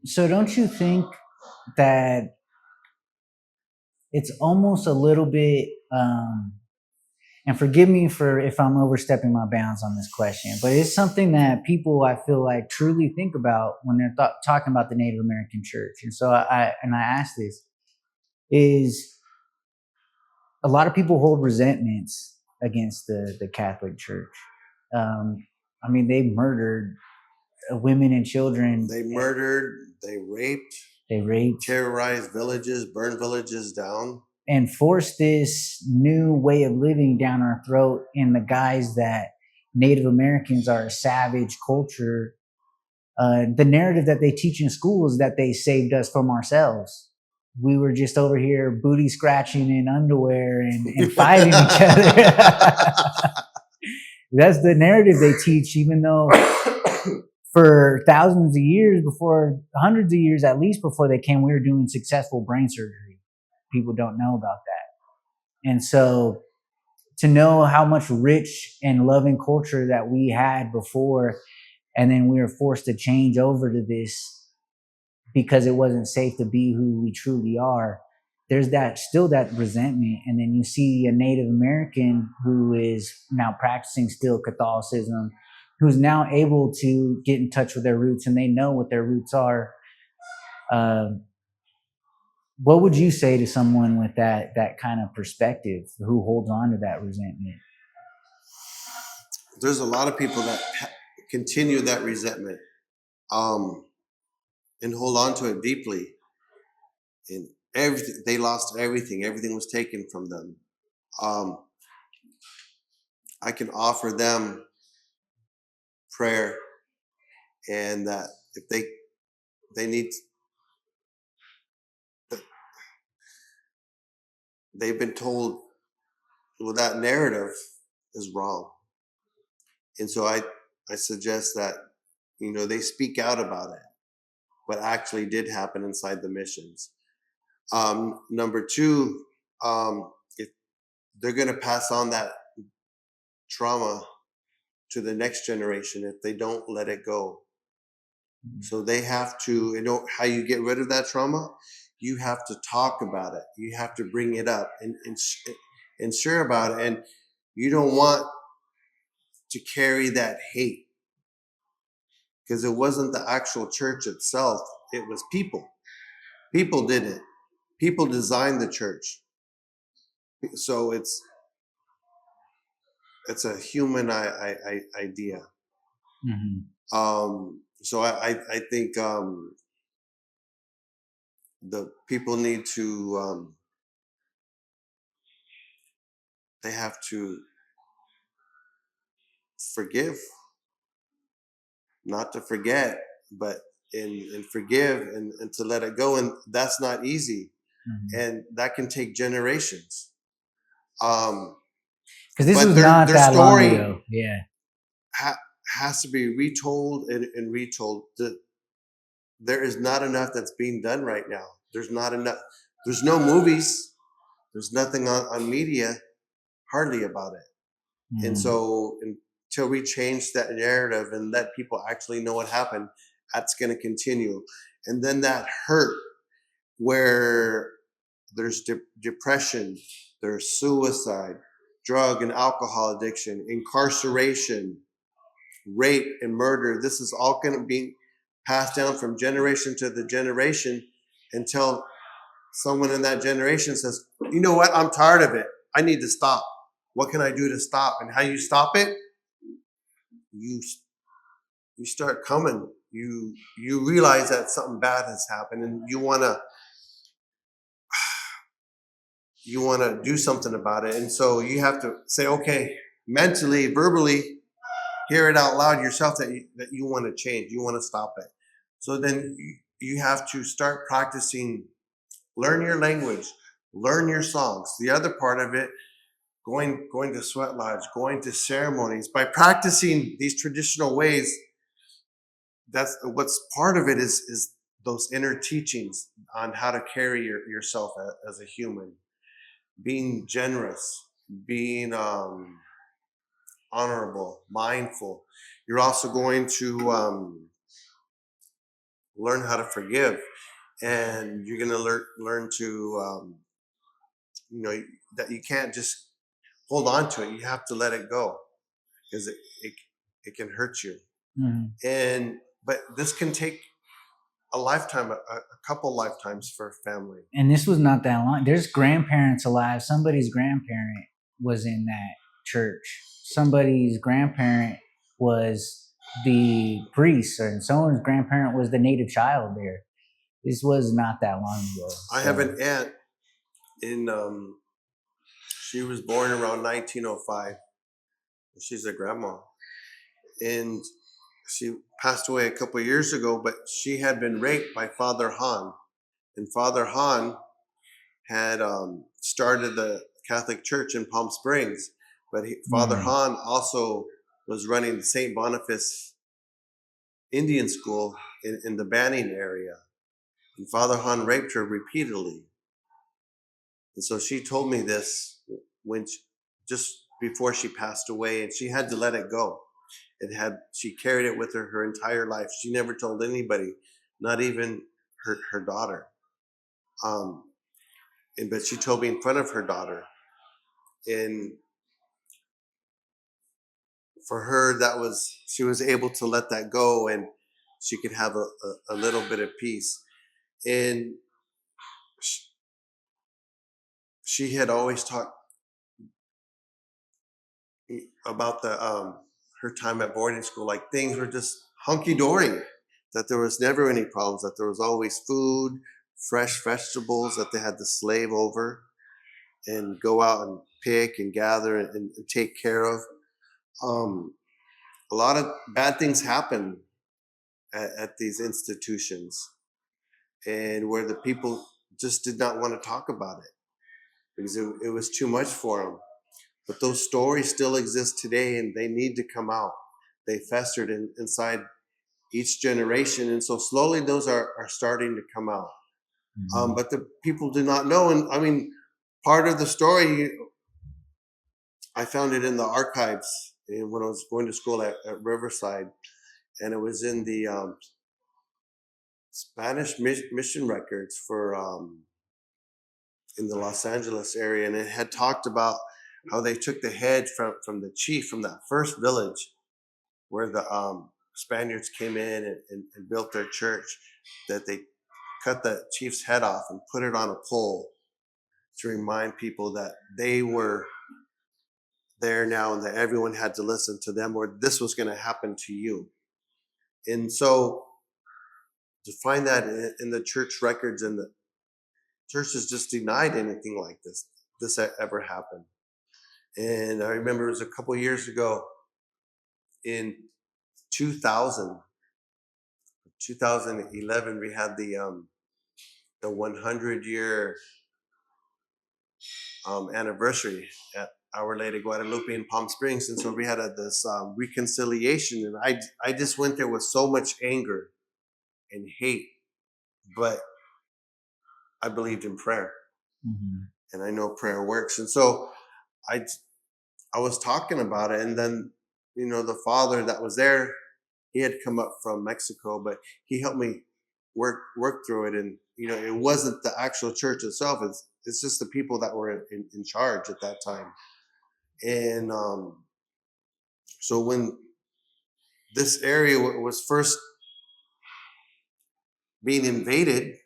So don't you think that it's almost a little bit, and forgive me for if I'm overstepping my bounds on this question, but it's something that people I feel like truly think about when they're talking about the Native American church. And so I ask this: is a lot of people hold resentments against the Catholic Church. Um, I mean, they murdered women and children. They murdered, they raped, terrorized villages, burned villages down, and forced this new way of living down our throat in the guise that Native Americans are a savage culture. The narrative that they teach in school is that they saved us from ourselves. We were just over here booty scratching in underwear and fighting each other. That's the narrative they teach, even though for thousands of years before, hundreds of years at least before they came, we were doing successful brain surgery. People don't know about that. And so to know how much rich and loving culture that we had before, and then we were forced to change over to this because it wasn't safe to be who we truly are, there's that still that resentment. And then you see a Native American who is now practicing still Catholicism, who's now able to get in touch with their roots, and they know what their roots are. What would you say to someone with that kind of perspective who holds on to that resentment? There's a lot of people that continue that resentment, and hold on to it deeply. And everything, they lost everything. Everything was taken from them. I can offer them prayer, and that if they need, they've been told, well, that narrative is wrong. And so I suggest that, they speak out about it, what actually did happen inside the missions. Number two, if they're going to pass on that trauma to the next generation, if they don't let it go. So they have to, how you get rid of that trauma? You have to talk about it. You have to bring it up and share about it. And you don't want to carry that hate, because it wasn't the actual church itself. It was people. People did it. People designed the church. So it's a human idea. Mm-hmm. So I think the people need to, they have to forgive, not to forget, but and forgive and to let it go. And that's not easy. Mm-hmm. And that can take generations. Because this is not that long ago. Yeah. Has to be retold and retold. There is not enough that's being done right now. There's not enough. There's no movies. There's nothing on media, hardly about it. Mm-hmm. And so until we change that narrative and let people actually know what happened, that's going to continue. And then that hurt, where there's depression, there's suicide, drug and alcohol addiction, incarceration, rape and murder. This is all going to be passed down from generation to the generation until someone in that generation says, you know what, I'm tired of it. I need to stop. What can I do to stop? And how you stop it? You start coming. You realize that something bad has happened, and you want to do something about it. And so you have to say, okay, mentally, verbally, hear it out loud yourself that you want to change. You want to stop it. So then you have to start practicing. Learn your language, learn your songs. The other part of it, going to sweat lodge, going to ceremonies, by practicing these traditional ways. That's what's part of it is those inner teachings on how to carry yourself as a human, being generous, being honorable, mindful. You're also going to learn how to forgive, and you're going to learn to that you can't just hold on to it. You have to let it go because it can hurt you. And but this can take a lifetime, a couple lifetimes for a family. And this was not that long. There's grandparents alive. Somebody's grandparent was in that church. Somebody's grandparent was the priest, and someone's grandparent was the native child there. This was not that long ago. I have an aunt in she was born around 1905. She's a grandma, and she passed away a couple of years ago, but she had been raped by Father Hahn. And Father Hahn had started the Catholic Church in Palm Springs, but Father Hahn also was running the St. Boniface Indian School in the Banning area. And Father Hahn raped her repeatedly. And so she told me this just before she passed away, and she had to let it go. She carried it with her entire life. She never told anybody, not even her daughter. But she told me in front of her daughter. And for her, she was able to let that go, and she could have a little bit of peace. And she had always talked about her time at boarding school, like things were just hunky-dory, that there was never any problems, that there was always food, fresh vegetables that they had to slave over and go out and pick and gather and take care of. A lot of bad things happen at these institutions, and where the people just did not want to talk about it because it was too much for them. But those stories still exist today, and they need to come out. They festered inside each generation, and so slowly those are starting to come out. But the people do not know. And I mean, part of the story, I found it in the archives when I was going to school at Riverside, and it was in the Spanish mission records for in the Los Angeles area, and it had talked about how they took the head from the chief from that first village where the Spaniards came in and built their church, that they cut the chief's head off and put it on a pole to remind people that they were there now and that everyone had to listen to them, or this was going to happen to you. And so to find that in the church records, and the church has just denied anything like this ever happened. And I remember it was a couple of years ago in 2011, we had the 100-year anniversary at Our Lady of Guadalupe in Palm Springs, and so we had this reconciliation, and I just went there with so much anger and hate, but I believed in prayer, and I know prayer works, and so I was talking about it, and then the father that was there, he had come up from Mexico, but he helped me work through it, and it wasn't the actual church itself; it's just the people that were in charge at that time. And so when this area was first being invaded,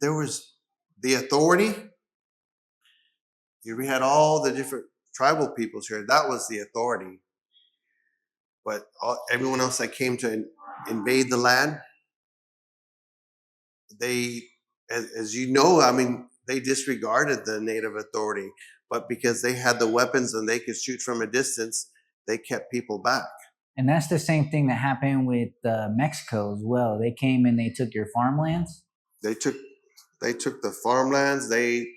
there was the authority. We had all the different tribal peoples here. That was the authority. But everyone else that came to invade the land, they, as you know, I mean, they disregarded the native authority. But because they had the weapons and they could shoot from a distance, they kept people back. And that's the same thing that happened with Mexico as well. They came and they took your farmlands. They took the farmlands. They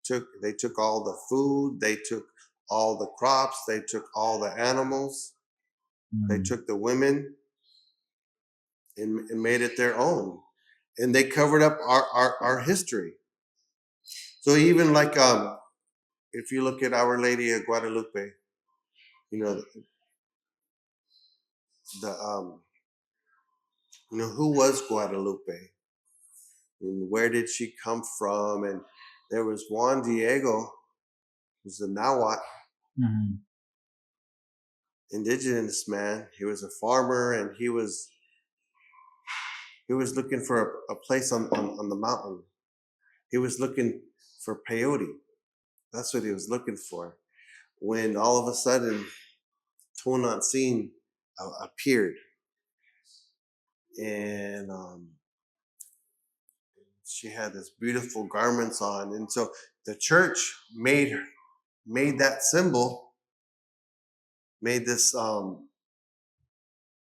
took all the food. They took all the crops. They took all the animals. They took the women and made it their own. And they covered up our history. So even like if you look at Our Lady of Guadalupe, the who was Guadalupe? and where did she come from? And there was Juan Diego, who's a Nahuatl indigenous man. He was a farmer, and he was looking for a place on the mountain. He was looking for peyote. That's what he was looking for. When all of a sudden, Tonantzin appeared, and she had this beautiful garments on, and so the church made that symbol, made this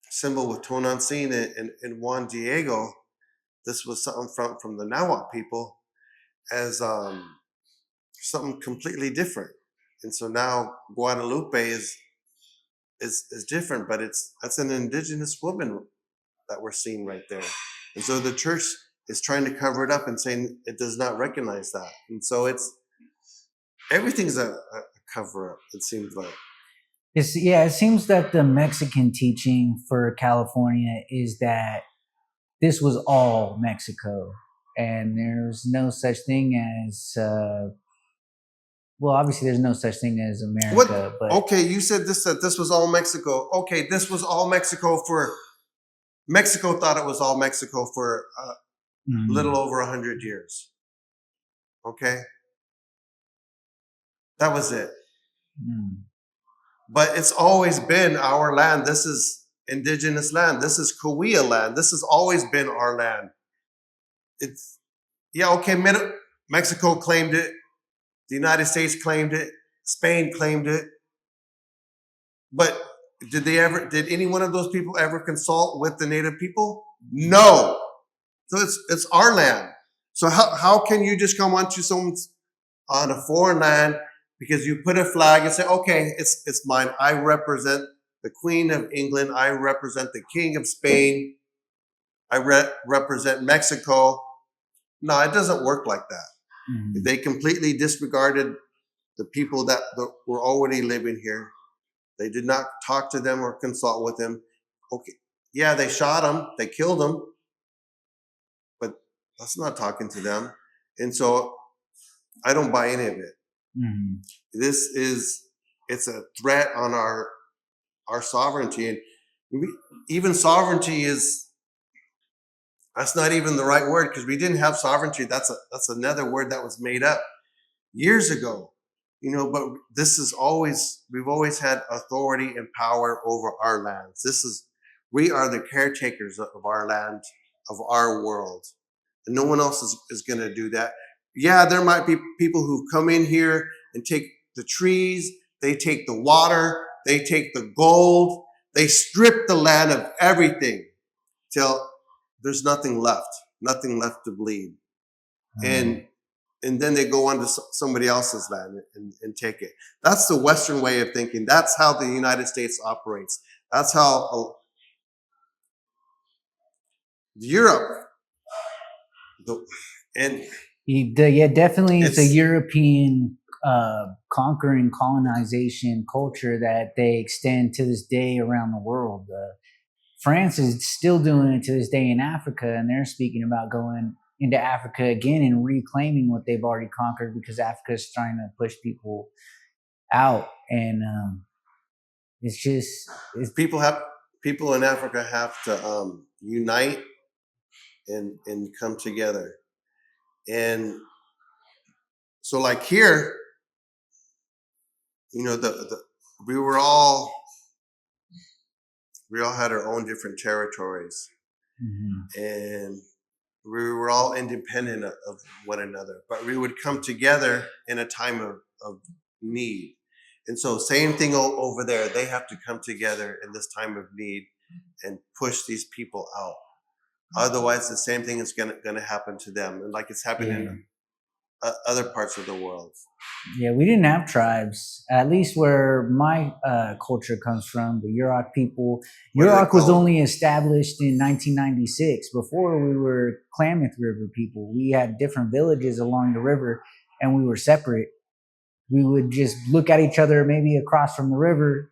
symbol with Tonantzin and Juan Diego. This was something from the Nahuatl people as something completely different, and so now Guadalupe is different, but that's an indigenous woman that we're seeing right there, and so the church is trying to cover it up and saying it does not recognize that, and so everything's a cover up. It seems like. It seems that the Mexican teaching for California is that this was all Mexico, and there's no such thing as obviously there's no such thing as America. But okay, you said this was all Mexico. Okay, this was all Mexico for Mexico. Thought it was all Mexico for a little over 100 years. Okay, that was it. But it's always been our land. This is indigenous land. This is Cahuilla land. This has always been our land. Mexico claimed it. The United States claimed it. Spain claimed it. But did any one of those people ever consult with the native people? No. So it's our land. So how can you just come onto on a foreign land because you put a flag and say, okay, it's mine. I represent the Queen of England. I represent the King of Spain. I represent Mexico. No, it doesn't work like that. They completely disregarded the people that were already living here. They did not talk to them or consult with them. Okay, yeah, they shot them, they killed them, but that's not talking to them. And so I don't buy any of it. It's a threat on our sovereignty, and even sovereignty that's not even the right word, because we didn't have sovereignty. That's another word that was made up years ago. But we've always had authority and power over our lands. We are the caretakers of our land, of our world. And no one else is going to do that. Yeah, there might be people who come in here and take the trees, they take the water, they take the gold, they strip the land of everything till there's nothing left to bleed. And then they go onto somebody else's land and take it. That's the Western way of thinking. That's how the United States operates. That's how Europe. Definitely it's a European conquering colonization culture that they extend to this day around the world. France is still doing it to this day in Africa, and they're speaking about going into Africa again and reclaiming what they've already conquered, because Africa is trying to push people out. And people in Africa have to unite and come together. And so, like here, we all had our own different territories, and we were all independent of one another, but we would come together in a time of need. And so same thing over there. They have to come together in this time of need and push these people out. Otherwise, the same thing is going to happen to them, and like it's happening in other parts of the world. Yeah, we didn't have tribes, at least where my culture comes from, the Yurok people. Yurok was only established in 1996. Before, we were Klamath River people. We had different villages along the river, and we were separate. We would just look at each other maybe across from the river,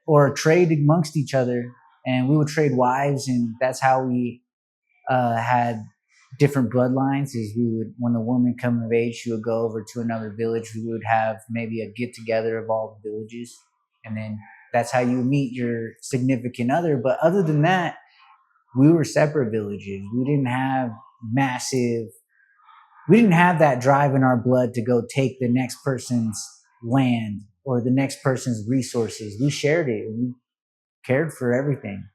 or trade amongst each other, and we would trade wives, and that's how we had different bloodlines is we would, when the woman come of age, she would go over to another village. We would have maybe a get together of all the villages, and then that's how you meet your significant other. But other than that, we were separate villages. We didn't have massive, we didn't have that drive in our blood to go take the next person's land or the next person's resources. We shared it. We cared for everything.